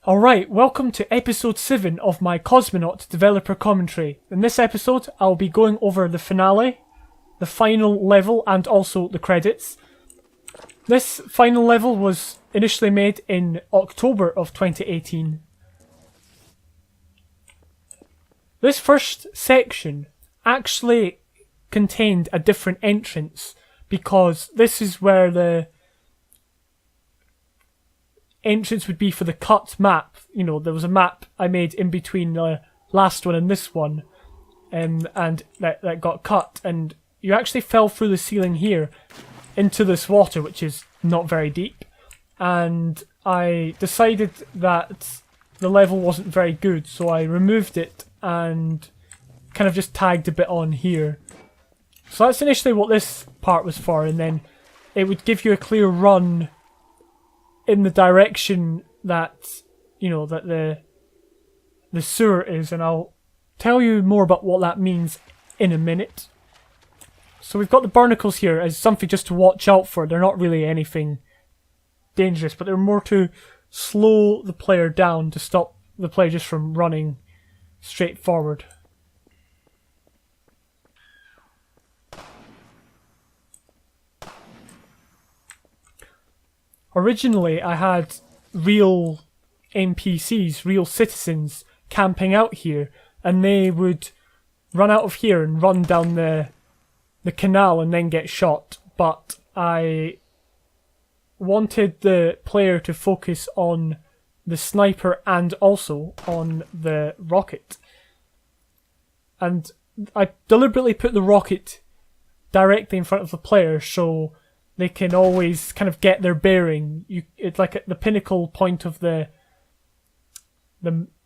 Alright, welcome to episode 7 of my Cosmonaut developer commentary. In this episode, I'll be going over the finale, the final level, and also the credits. This final level was initially made in October of 2018. This first section actually contained a different entrance, because this is where the entrance would be for the cut map. You know, there was a map I made in between the last one and this one, and that got cut, and you actually fell through the ceiling here into this water, which is not very deep, and I decided that the level wasn't very good, so I removed it and kind of just tagged a bit on here. So that's initially what this part was for, and then it would give you a clear run in the direction that, you know, that the sewer is, and I'll tell you more about what that means in a minute. So we've got the barnacles here as something just to watch out for. They're not really anything dangerous, but they're more to slow the player down, to stop the player just from running straight forward. Originally, I had real NPCs, real citizens, camping out here, and they would run out of here and run down the canal and then get shot. But I wanted the player to focus on the sniper and also on the rocket. And I deliberately put the rocket directly in front of the player so they can always kind of get their bearing. It's like at the pinnacle point of the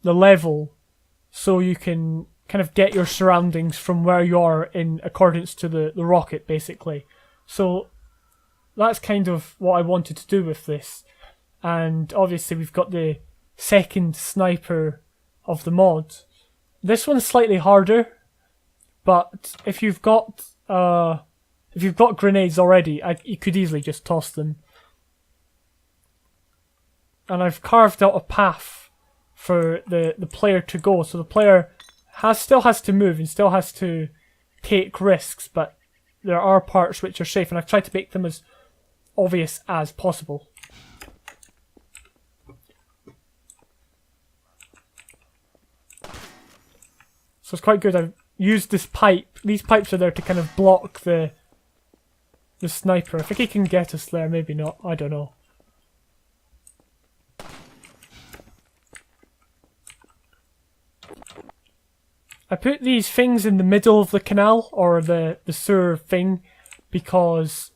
level, so you can kind of get your surroundings from where you are in accordance to the rocket, basically. So that's kind of what I wanted to do with this. And obviously we've got the second sniper of the mod. This one's slightly harder, but if you've got grenades already, you could easily just toss them. And I've carved out a path for the player to go, so the player still has to move and still has to take risks, but there are parts which are safe, and I've tried to make them as obvious as possible. So it's quite good. I've used this pipe. These pipes are there to kind of block the sniper. I think he can get us there, maybe not. I don't know. I put these things in the middle of the canal, or the sewer thing, because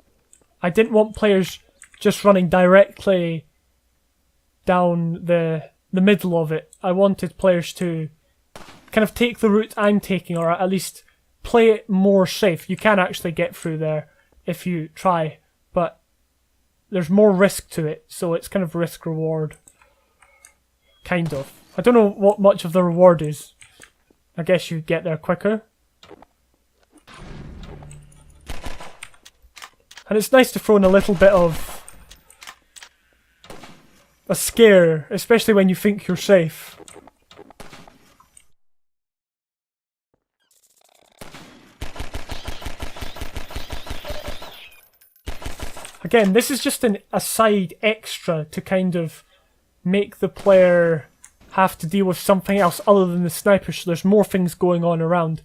I didn't want players just running directly down the middle of it. I wanted players to kind of take the route I'm taking, or at least play it more safe. You can actually get through there if you try, but there's more risk to it, so it's kind of risk reward. Kind of. I don't know what much of the reward is. I guess you get there quicker. And it's nice to throw in a little bit of a scare, especially when you think you're safe. Again, this is just a side extra to kind of make the player have to deal with something else other than the sniper, so there's more things going on around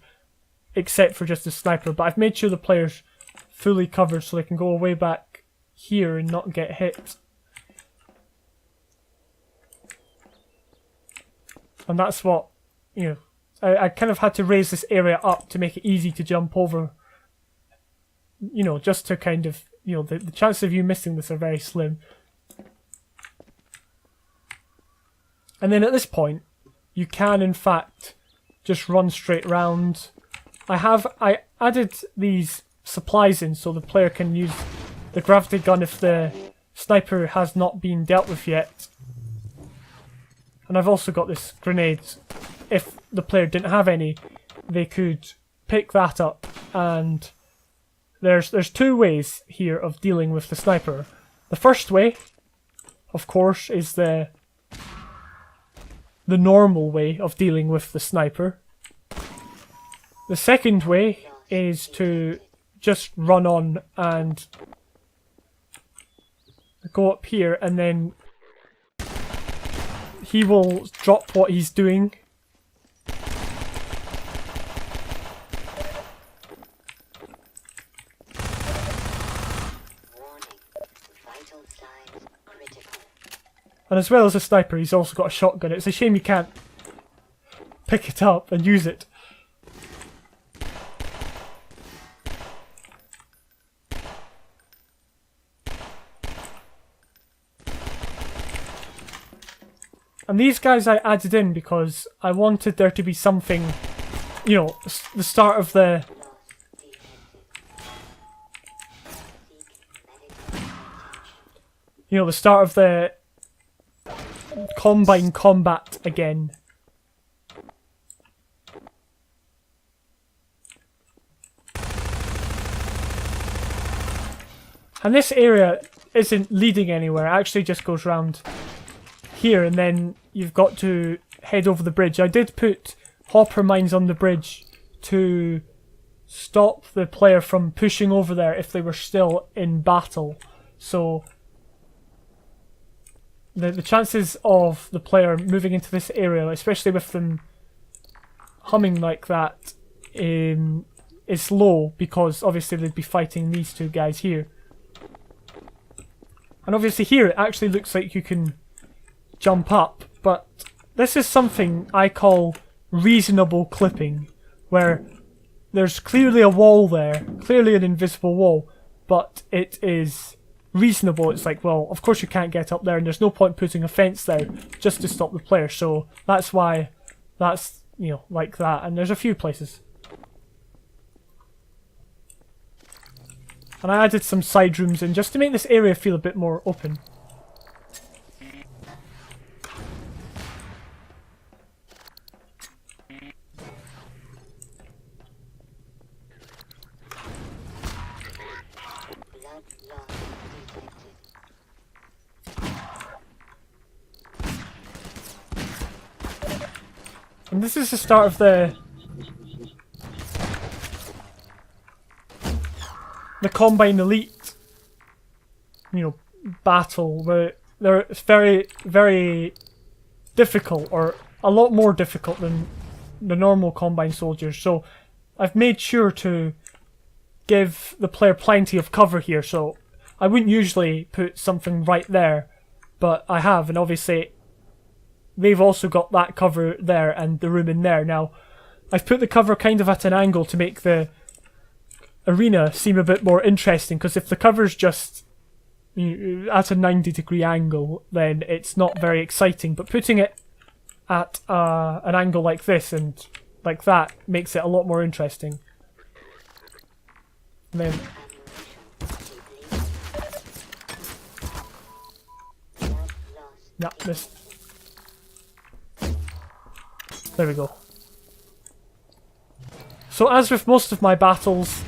except for just the sniper. But I've made sure the player's fully covered so they can go way back here and not get hit. And that's what, you know, I kind of had to raise this area up to make it easy to jump over. You know, just to kind of, you know, the chances of you missing this are very slim. And then at this point, you can in fact just run straight round. I added these supplies in so the player can use the gravity gun if the sniper has not been dealt with yet. And I've also got this grenade. If the player didn't have any, they could pick that up. And there's two ways here of dealing with the sniper. The first way, of course, is the the normal way of dealing with the sniper. The second way is to just run on and go up here, and then he will drop what he's doing. And as well as a sniper, he's also got a shotgun. It's a shame you can't pick it up and use it. And these guys I added in because I wanted there to be something, you know, the start of the... You know, the start of the Combine combat again. And this area isn't leading anywhere, it actually just goes round here, and then you've got to head over the bridge. I did put hopper mines on the bridge to stop the player from pushing over there if they were still in battle. So the chances of the player moving into this area, especially with them humming like that, is low, because obviously they'd be fighting these two guys here. And obviously here it actually looks like you can jump up, but this is something I call reasonable clipping, where there's clearly a wall there, clearly an invisible wall, but it is reasonable. It's like, well, of course you can't get up there, and there's no point putting a fence there just to stop the player, so that's why that's, you know, like that. And there's a few places. And I added some side rooms in just to make this area feel a bit more open. And this is the start of the Combine Elite, you know, battle, where it's very, very difficult, or a lot more difficult than the normal Combine soldiers. So I've made sure to give the player plenty of cover here. So I wouldn't usually put something right there, but I have, and obviously they've also got that cover there and the room in there. Now, I've put the cover kind of at an angle to make the arena seem a bit more interesting, because if the cover's just at a 90-degree angle, then it's not very exciting. But putting it at an angle like this and like that makes it a lot more interesting. And then yeah, this. There we go. So as with most of my battles,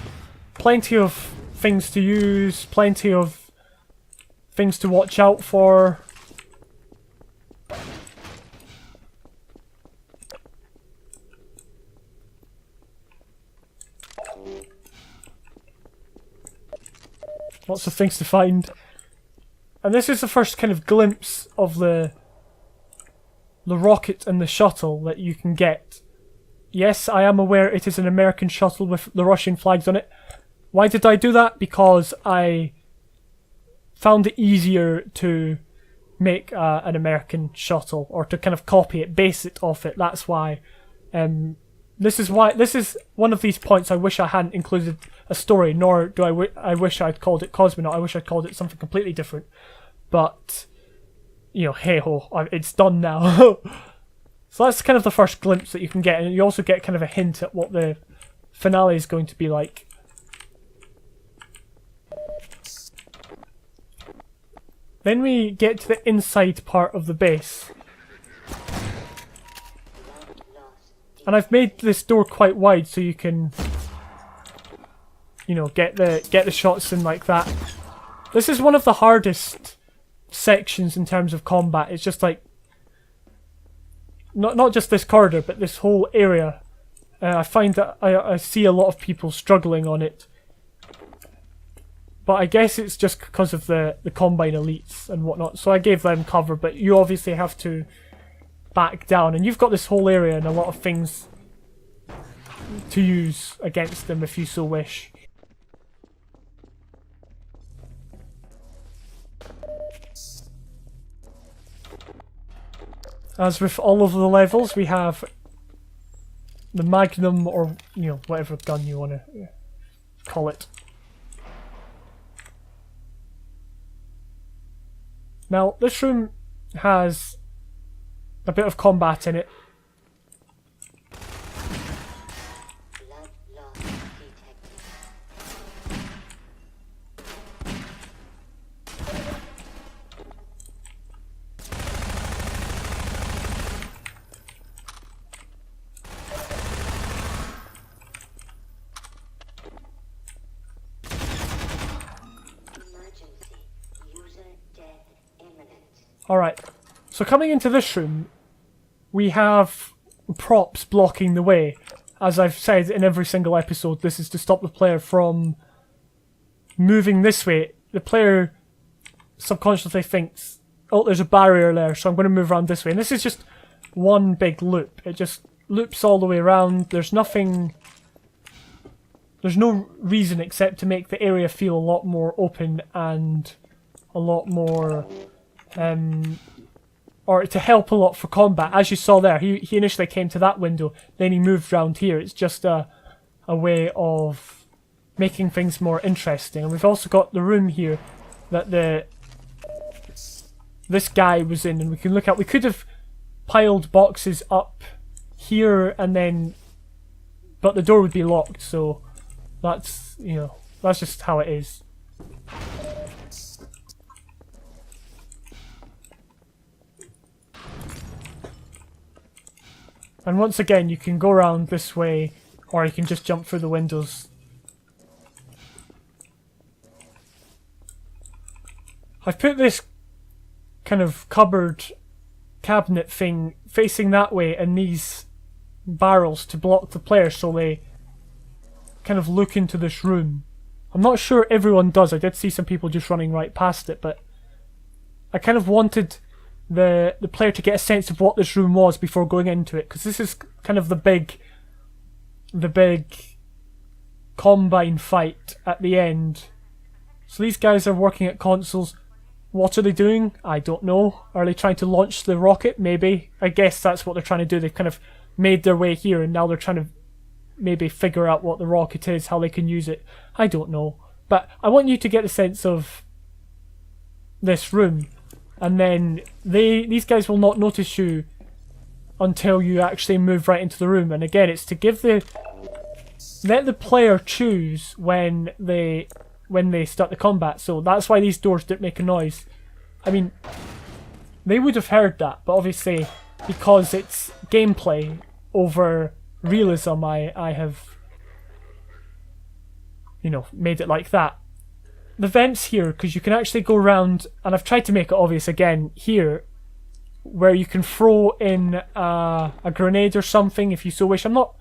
plenty of things to use, plenty of things to watch out for. Lots of things to find. And this is the first kind of glimpse of the rocket and the shuttle that you can get. Yes, I am aware it is an American shuttle with the Russian flags on it. Why did I do that? Because I found it easier to make an American shuttle, or to kind of copy it, base it off it. That's why. This is one of these points I wish I hadn't included a story, nor do I wish I'd called it Cosmonaut. I wish I'd called it something completely different. But, you know, hey ho, it's done now. So that's kind of the first glimpse that you can get, and you also get kind of a hint at what the finale is going to be like. Then we get to the inside part of the base. And I've made this door quite wide so you can, you know, get the shots in like that. This is one of the hardest sections in terms of combat. It's just like not just this corridor, but this whole area. I find that I see a lot of people struggling on it. But I guess it's just because of the Combine elites and whatnot. So I gave them cover, but you obviously have to back down. And you've got this whole area and a lot of things to use against them if you so wish. As with all of the levels, we have the Magnum, or, you know, whatever gun you want to call it. Now, this room has a bit of combat in it. Alright, so coming into this room, we have props blocking the way. As I've said in every single episode, this is to stop the player from moving this way. The player subconsciously thinks, oh, there's a barrier there, so I'm going to move around this way. And this is just one big loop. It just loops all the way around. There's nothing... There's no reason except to make the area feel a lot more open and a lot more... or to help a lot for combat. As you saw there, he initially came to that window, then he moved round here. It's just a way of making things more interesting. And we've also got the room here that this guy was in, and we can look at. We could have piled boxes up here and then, but the door would be locked, so that's, you know, that's just how it is. And once again, you can go around this way, or you can just jump through the windows. I've put this kind of cupboard cabinet thing facing that way, and these barrels to block the player so they kind of look into this room. I'm not sure everyone does. I did see some people just running right past it, but I kind of wanted the player to get a sense of what this room was before going into it, because this is kind of the big Combine fight at the end. So these guys are working at consoles. What are they doing? I don't know. Are they trying to launch the rocket? Maybe. I guess that's what they're trying to do. They've kind of made their way here, and now they're trying to maybe figure out what the rocket is, how they can use it. I don't know. But I want you to get a sense of this room. And then these guys will not notice you until you actually move right into the room. And again, it's to give let the player choose when they start the combat. So that's why these doors don't make a noise. I mean, they would have heard that, but obviously because it's gameplay over realism, I have, you know, made it like that. The vents here, because you can actually go around, and I've tried to make it obvious again here, where you can throw in a grenade or something if you so wish. I'm not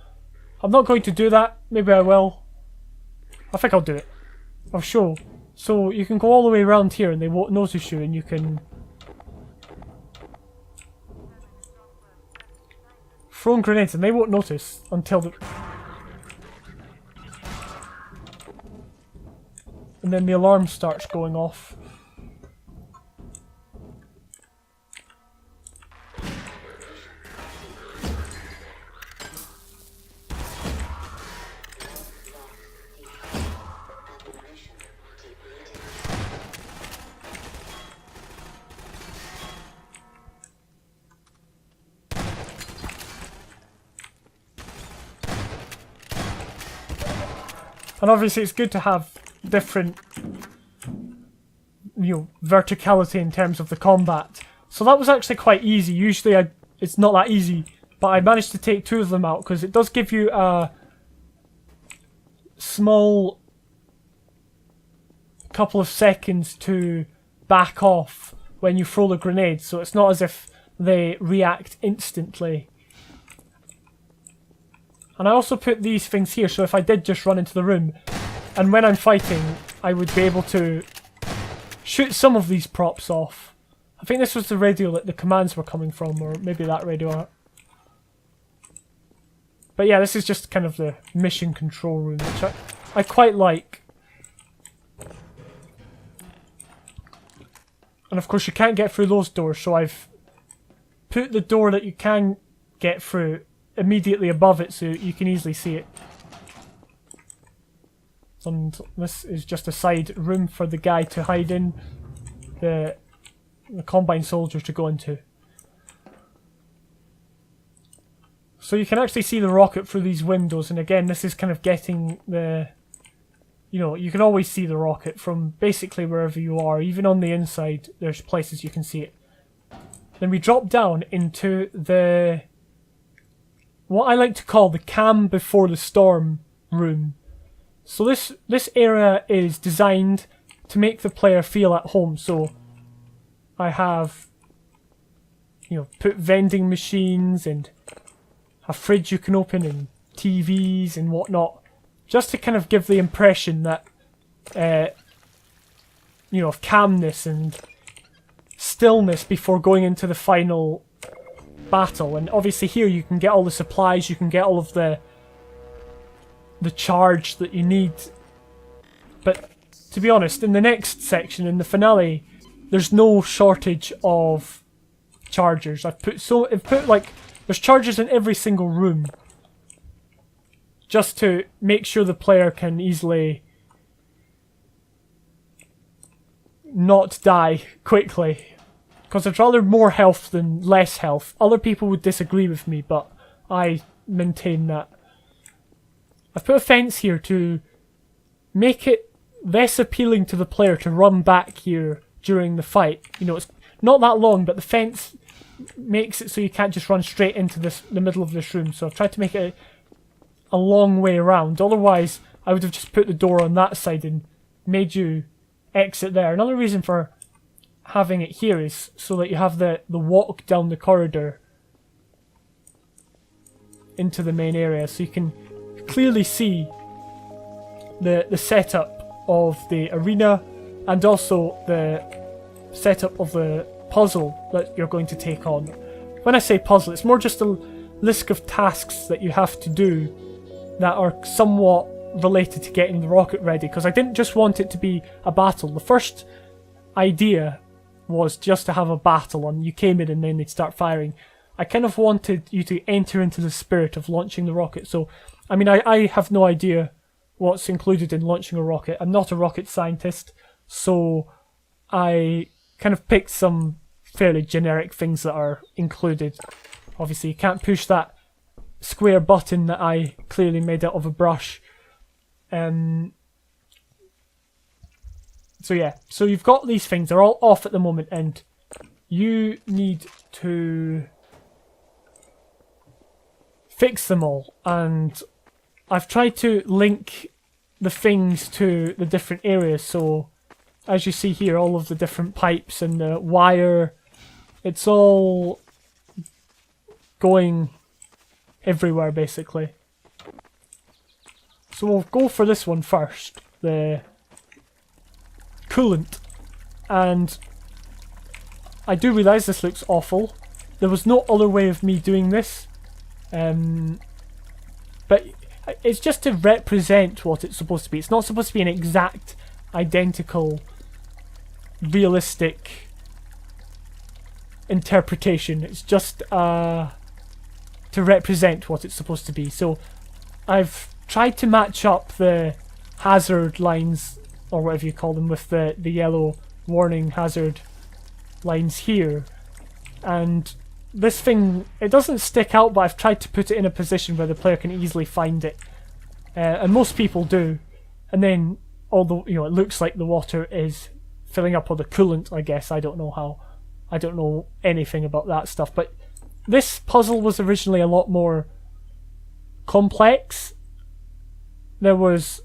going to do that. Maybe I will. I think I'll do it. I'll show. So you can go all the way around here and they won't notice you, and you can throw in grenades and they won't notice until the... And then the alarm starts going off. And obviously it's good to have different, you know, verticality in terms of the combat. So that was actually quite easy. Usually it's not that easy, but I managed to take 2 of them out because it does give you a small couple of seconds to back off when you throw the grenade. So it's not as if they react instantly. And I also put these things here, so if I did just run into the room, and when I'm fighting, I would be able to shoot some of these props off. I think this was the radio that the commands were coming from, or maybe that radio. But yeah, this is just kind of the mission control room, which I quite like. And of course you can't get through those doors, so I've put the door that you can get through immediately above it so you can easily see it. And this is just a side room for the guy to hide in, the Combine soldier to go into. So you can actually see the rocket through these windows, and again this is kind of getting the... You know, you can always see the rocket from basically wherever you are. Even on the inside, there's places you can see it. Then we drop down into the... what I like to call the calm before the storm room. So this area is designed to make the player feel at home. So I have, you know, put vending machines and a fridge you can open and TVs and whatnot, just to kind of give the impression that, you know, of calmness and stillness before going into the final battle. And obviously here you can get all the supplies, you can get all of the charge that you need. But to be honest, in the next section, in the finale, there's no shortage of chargers. I've put like, there's chargers in every single room, just to make sure the player can easily not die quickly. Because I'd rather more health than less health. Other people would disagree with me, but I maintain that. I've put a fence here to make it less appealing to the player to run back here during the fight. You know, it's not that long, but the fence makes it so you can't just run straight into the middle of this room. So I've tried to make it a long way around. Otherwise, I would have just put the door on that side and made you exit there. Another reason for having it here is so that you have the walk down the corridor into the main area, so you can clearly see the setup of the arena and also the setup of the puzzle that you're going to take on. When I say puzzle, it's more just a list of tasks that you have to do that are somewhat related to getting the rocket ready, because I didn't just want it to be a battle. The first idea was just to have a battle and you came in and then they'd start firing. I kind of wanted you to enter into the spirit of launching the rocket. So, I mean, I have no idea what's included in launching a rocket. I'm not a rocket scientist, so I kind of picked some fairly generic things that are included. Obviously, you can't push that square button that I clearly made out of a brush. So yeah, so you've got these things, they're all off at the moment, and you need to fix them all. And I've tried to link the things to the different areas, so as you see here, all of the different pipes and the wire, it's all going everywhere basically. So we'll go for this one first, the coolant. And I do realise this looks awful. There was no other way of me doing this. But it's just to represent what it's supposed to be. It's not supposed to be an exact, identical, realistic interpretation. It's just to represent what it's supposed to be. So I've tried to match up the hazard lines, or whatever you call them, with the yellow warning hazard lines here. And this thing, it doesn't stick out, but I've tried to put it in a position where the player can easily find it. And most people do. And then, although, you know, it looks like the water is filling up, or the coolant, I guess. I don't know how. I don't know anything about that stuff. But this puzzle was originally a lot more complex. There was,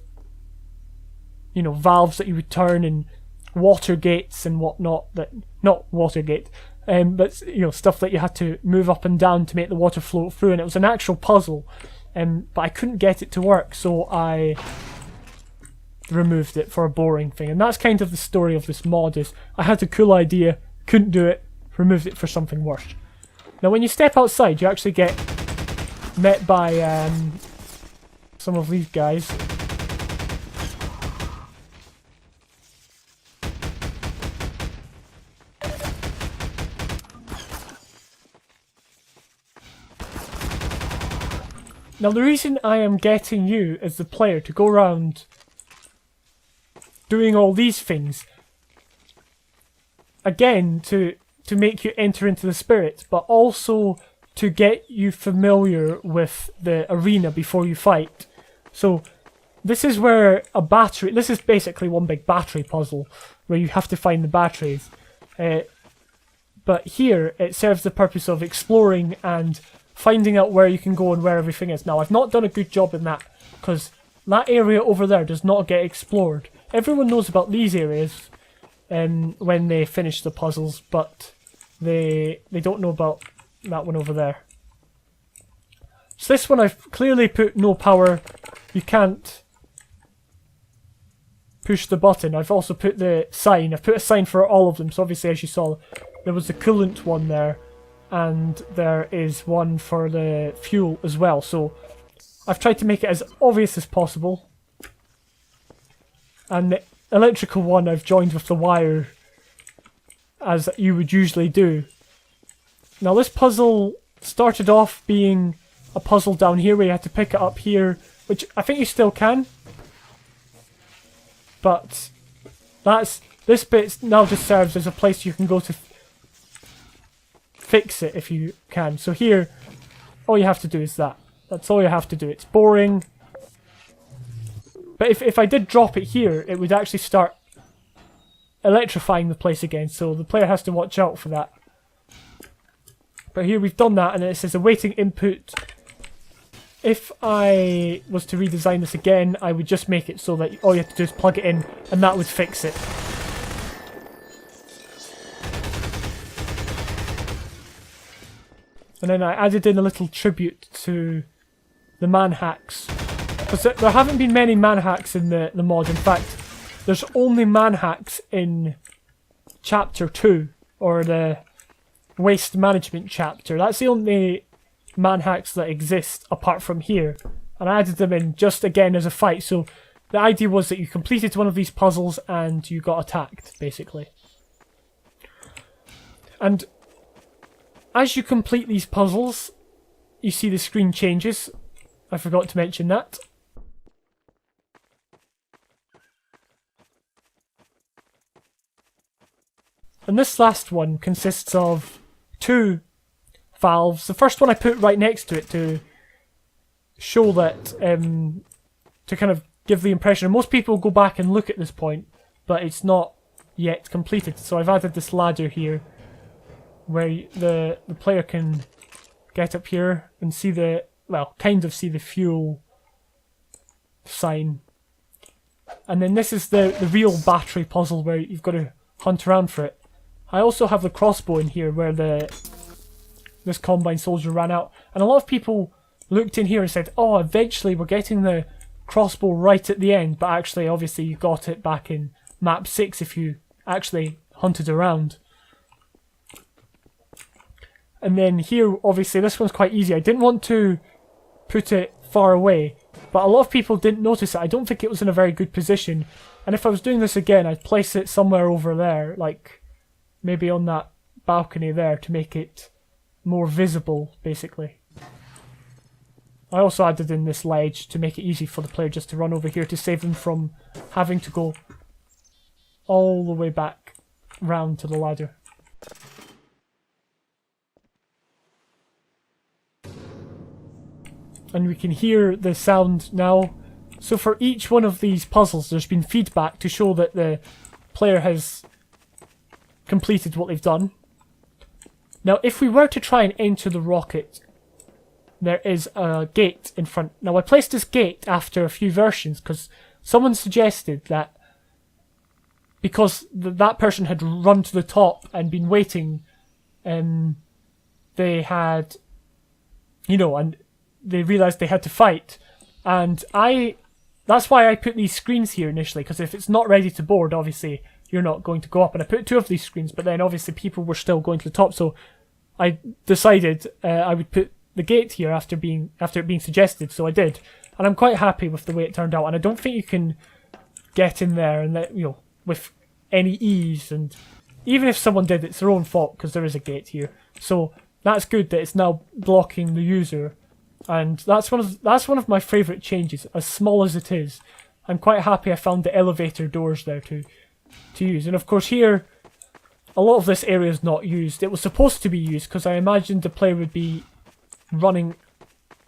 you know, valves that you would turn and water gates and whatnot. That, not Watergate, But stuff that you had to move up and down to make the water flow through, and it was an actual puzzle. But I couldn't get it to work, so I removed it for a boring thing. And that's kind of the story of this mod, is I had a cool idea, couldn't do it, removed it for something worse. Now when you step outside, you actually get met by some of these guys. Now the reason I am getting you as the player to go around doing all these things, again to make you enter into the spirit, but also to get you familiar with the arena before you fight. So this is where this is basically one big battery puzzle where you have to find the batteries. But here it serves the purpose of exploring and finding out where you can go and where everything is. Now, I've not done a good job in that, because that area over there does not get explored. Everyone knows about these areas when they finish the puzzles, but they don't know about that one over there. So this one I've clearly put no power. You can't push the button. I've also put the sign. I've put a sign for all of them, so obviously as you saw, there was the coolant one there. And there is one for the fuel as well. So I've tried to make it as obvious as possible. And the electrical one I've joined with the wire, as you would usually do. Now this puzzle started off being a puzzle down here where you had to pick it up here, which I think you still can. But this bit now just serves as a place you can go to fix it if you can. So here, all you have to do is that. That's all you have to do. It's boring. But if I did drop it here, it would actually start electrifying the place again. So the player has to watch out for that. But here we've done that, and it says awaiting input. If I was to redesign this again, I would just make it so that all you have to do is plug it in, and that would fix it. And then I added in a little tribute to the man hacks. Because there haven't been many man hacks in the mod. In fact, there's only man hacks in chapter 2, or the waste management chapter. That's the only man hacks that exist apart from here. And I added them in just again as a fight. So the idea was that you completed one of these puzzles and you got attacked, basically. And as you complete these puzzles, you see the screen changes. I forgot to mention that. And this last one consists of 2 valves. The first one I put right next to it to show that, to kind of give the impression. And most people go back and look at this point, but it's not yet completed. So I've added this ladder here, where the player can get up here and see kind of see the fuel sign. And then this is the real battery puzzle where you've got to hunt around for it. I also have the crossbow in here where this Combine soldier ran out. And a lot of people looked in here and said, oh, eventually we're getting the crossbow right at the end. But actually, obviously, you got it back in map 6 if you actually hunted around. And then here, obviously, this one's quite easy. I didn't want to put it far away, but a lot of people didn't notice it. I don't think it was in a very good position. And if I was doing this again, I'd place it somewhere over there, like maybe on that balcony there to make it more visible, basically. I also added in this ledge to make it easy for the player just to run over here to save them from having to go all the way back round to the ladder. And we can hear the sound now. So for each one of these puzzles, there's been feedback to show that the player has completed what they've done. Now, if we were to try and enter the rocket, there is a gate in front. Now, I placed this gate after a few versions because someone suggested that because that person had run to the top and been waiting they had, and they realised they had to fight. And that's why I put these screens here initially, because if it's not ready to board, obviously you're not going to go up. And I put 2 of these screens, but then obviously people were still going to the top, so I decided I would put the gate here after it being suggested, so I did. And I'm quite happy with the way it turned out, and I don't think you can get in there and with any ease, and even if someone did, it's their own fault because there is a gate here. So that's good that it's now blocking the user, and that's one of my favourite changes, as small as it is. I'm quite happy I found the elevator doors there to use. And of course here, a lot of this area is not used. It was supposed to be used because I imagined the player would be running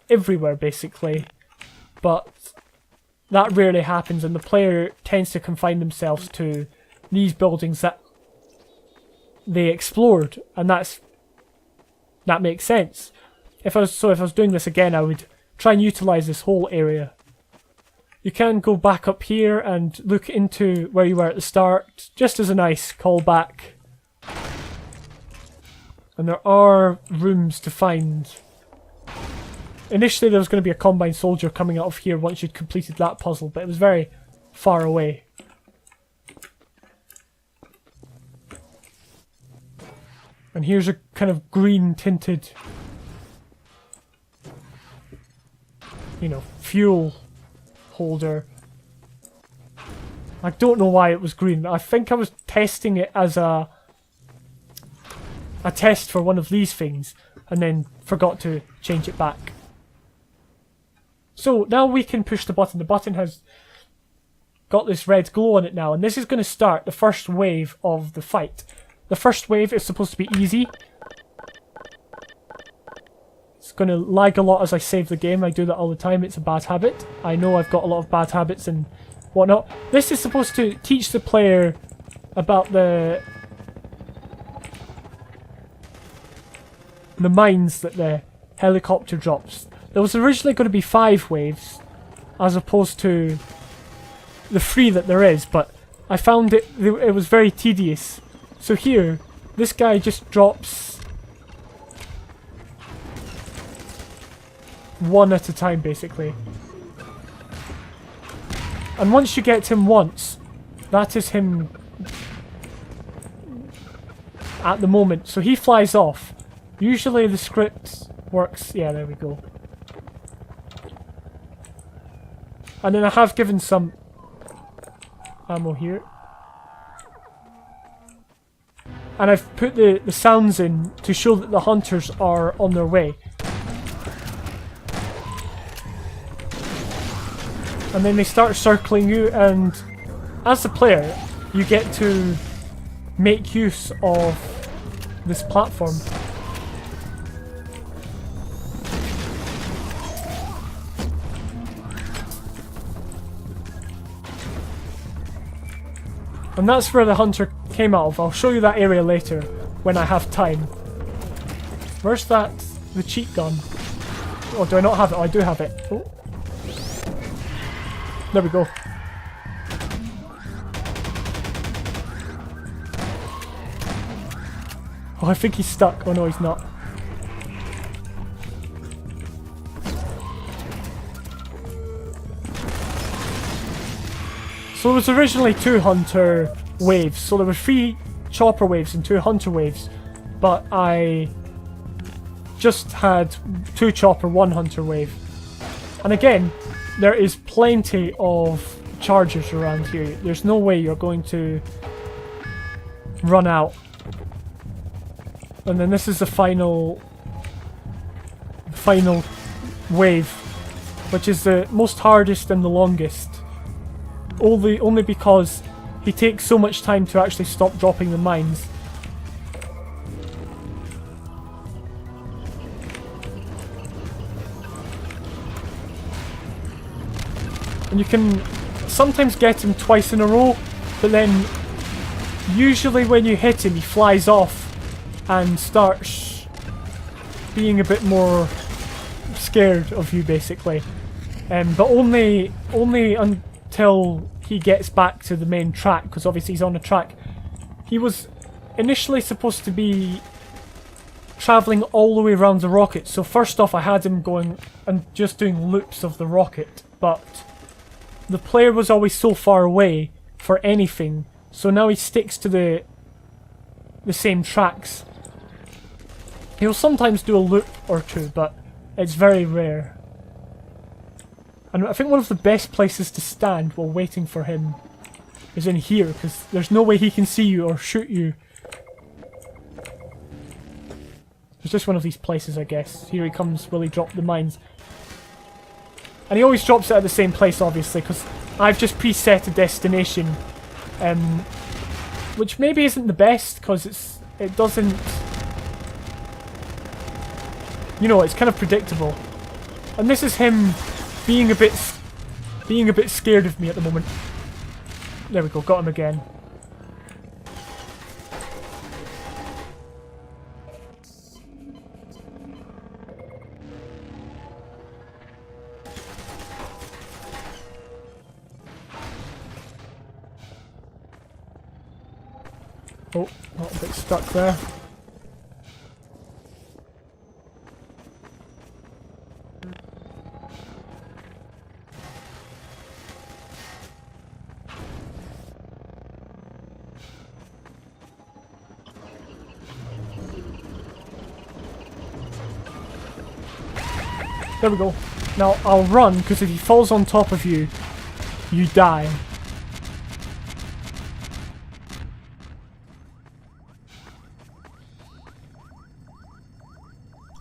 everywhere basically, but that rarely happens, and the player tends to confine themselves to these buildings that they explored, and that makes sense. If I was doing this again, I would try and utilise this whole area. You can go back up here and look into where you were at the start, just as a nice callback. And there are rooms to find. Initially there was going to be a combine soldier coming out of here once you'd completed that puzzle, but it was very far away. And here's a kind of green tinted, fuel holder. I don't know why it was green. I think I was testing it as a test for one of these things, and then forgot to change it back. So now we can push the button. The button has got this red glow on it now, and this is going to start the first wave of the fight. The first wave is supposed to be easy. It's going to lag a lot as I save the game. I do that all the time. It's a bad habit. I know I've got a lot of bad habits and whatnot. This is supposed to teach the player about the mines that the helicopter drops. There was originally going to be 5 waves, as opposed to the 3 that there is, but I found it was very tedious. So here, this guy just drops 1 at a time, basically. And once you get him once, that is him at the moment. So he flies off. Usually the script works. Yeah, there we go. And then I have given some ammo here. And I've put the sounds in to show that the hunters are on their way. And then they start circling you, and as the player, you get to make use of this platform. And that's where the hunter came out of. I'll show you that area later when I have time. Where's that? The cheat gun. Oh, do I not have it? Oh, I do have it. Oh. There we go. Oh, I think he's stuck. Oh no, he's not. So there was originally 2 hunter waves. So there were 3 chopper waves and 2 hunter waves. But I just had 2 chopper, 1 hunter wave. And again, there is plenty of chargers around here. There's no way you're going to run out. And then this is the final wave, which is the most hardest and the longest. Only because he takes so much time to actually stop dropping the mines. And you can sometimes get him twice in a row, but then usually when you hit him he flies off and starts being a bit more scared of you, basically. But only until he gets back to the main track, because obviously he's on the track. He was initially supposed to be travelling all the way around the rocket. So first off I had him going and just doing loops of the rocket, but the player was always so far away for anything, so now he sticks to the same tracks. He'll sometimes do a loop or two, but it's very rare. And I think one of the best places to stand while waiting for him is in here, because there's no way he can see you or shoot you. It's just one of these places, I guess. Here he comes, will he drop the mines? And he always drops it at the same place, obviously, because I've just preset a destination, which maybe isn't the best, because it doesn't... You know, it's kind of predictable. And this is him being a bit scared of me at the moment. There we go, got him again. Oh, got a bit stuck there. There we go. Now, I'll run, because if he falls on top of you, you die.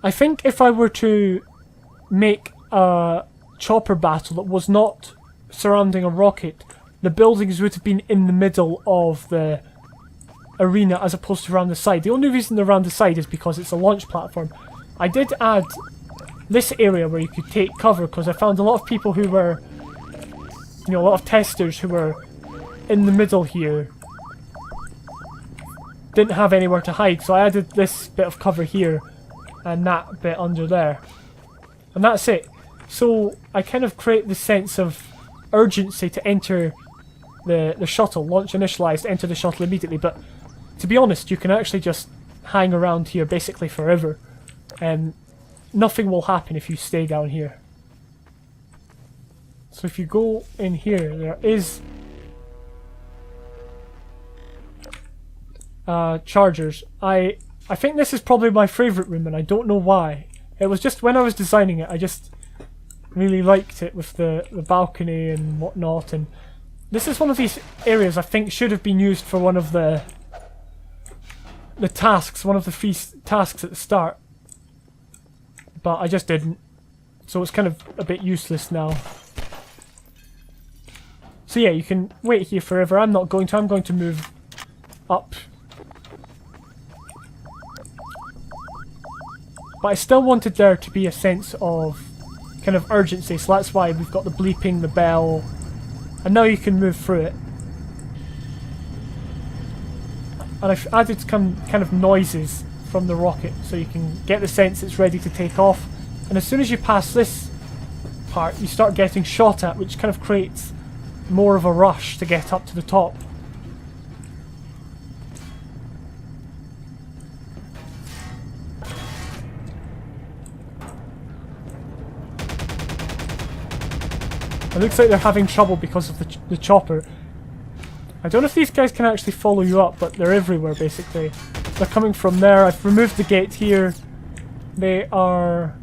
I think if I were to make a chopper battle that was not surrounding a rocket, the buildings would have been in the middle of the arena as opposed to around the side. The only reason they're around the side is because it's a launch platform. I did add this area where you could take cover, because I found a lot of people who were, you know, a lot of testers who were in the middle here didn't have anywhere to hide, so I added this bit of cover here and that bit under there, and that's it. So I kind of create the sense of urgency to enter the shuttle, launch initialized, enter the shuttle immediately. But to be honest, you can actually just hang around here basically forever, and nothing will happen if you stay down here. So if you go in here, there is chargers. I think this is probably my favourite room, and I don't know why. It was just when I was designing it, I just really liked it with the balcony and whatnot. And this is one of these areas I think should have been used for one of the tasks, one of the free tasks at the start. But I just didn't. So it's kind of a bit useless now. So yeah, you can wait here forever. I'm not going to. I'm going to move up. But I still wanted there to be a sense of kind of urgency, so that's why we've got the bleeping, the bell, and now you can move through it. And I've added some kind of noises from the rocket, so you can get the sense it's ready to take off. And as soon as you pass this part, you start getting shot at, which kind of creates more of a rush to get up to the top. It looks like they're having trouble because of the chopper. I don't know if these guys can actually follow you up, but they're everywhere basically. They're coming from there. I've removed the gate here. They are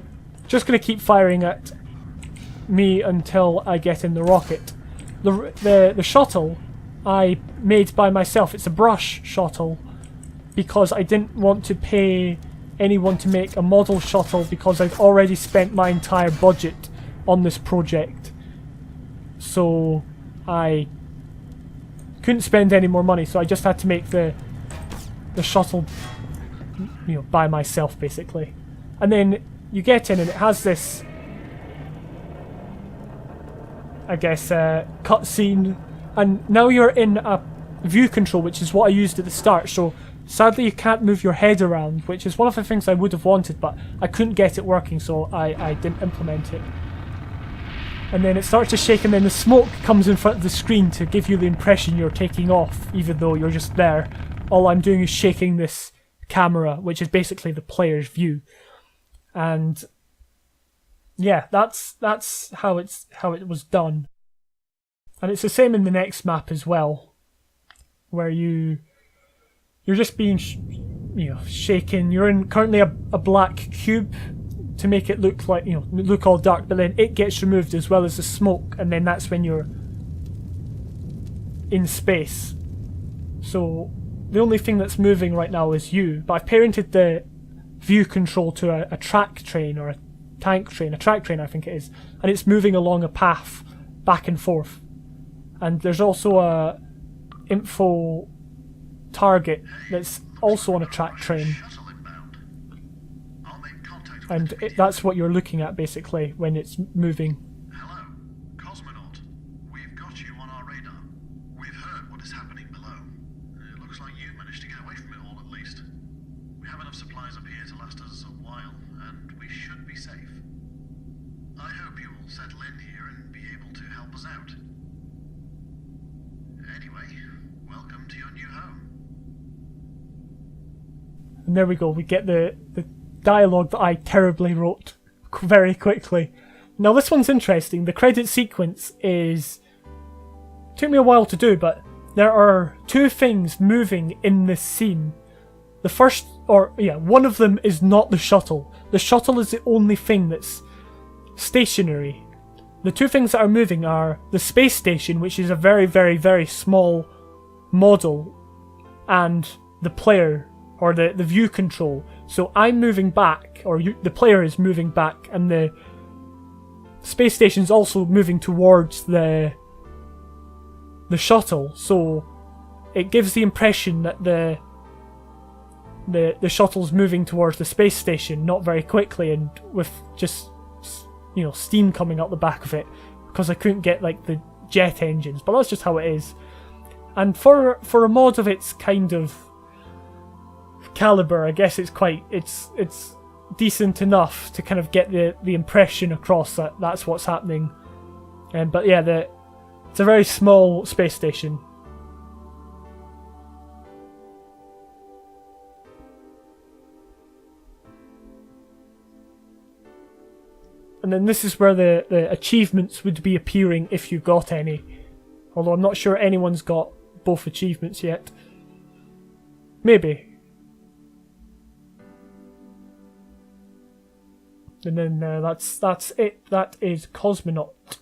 just going to keep firing at me until I get in the rocket. The shuttle I made by myself. It's a brush shuttle because I didn't want to pay anyone to make a model shuttle because I've already spent my entire budget on this project. So I couldn't spend any more money, so I just had to make the shuttle, you know, by myself basically. And then you get in and it has this, I guess, cutscene, and now you're in a view control, which is what I used at the start. So sadly you can't move your head around, which is one of the things I would have wanted, but I couldn't get it working, so I didn't implement it. And then it starts to shake, and then the smoke comes in front of the screen to give you the impression you're taking off, even though you're just there. All I'm doing is shaking this camera, which is basically the player's view. And yeah, that's how it was done. And it's the same in the next map as well, where you're just being shaken. You're in currently a black cube to make it look like, look all dark, but then it gets removed as well as the smoke, and then that's when you're in space. So the only thing that's moving right now is you, but I've parented the view control to a track train, or a tank train, a track train I think it is, and it's moving along a path back and forth. And there's also a info target that's also on a track train, and that's what you're looking at basically when it's moving. Hello, Cosmonaut. We've got you on our radar. We've heard what is happening below. It looks like you've managed to get away from it all at least. We have enough supplies up here to last us a while, and we should be safe. I hope you will settle in here and be able to help us out. Anyway, welcome to your new home. And there we go, we get the dialogue that I terribly wrote very quickly. Now this one's interesting. The credit sequence took me a while to do, but there are two things moving in this scene. The first, one of them is not the shuttle. The shuttle is the only thing that's stationary. The two things that are moving are the space station, which is a very, very, very small model, and the player, or the view control. So I'm moving back, or the player is moving back, and the space station's also moving towards the shuttle. So it gives the impression that the shuttle's moving towards the space station, not very quickly, and with just steam coming out the back of it, because I couldn't get like the jet engines. But that's just how it is. And for a mod of its kind of caliber, I guess it's decent enough to kind of get the impression across that that's what's happening. But yeah, it's a very small space station. And then this is where the achievements would be appearing if you got any. Although I'm not sure anyone's got both achievements yet. Maybe. And then that's it. That is Cosmonaut.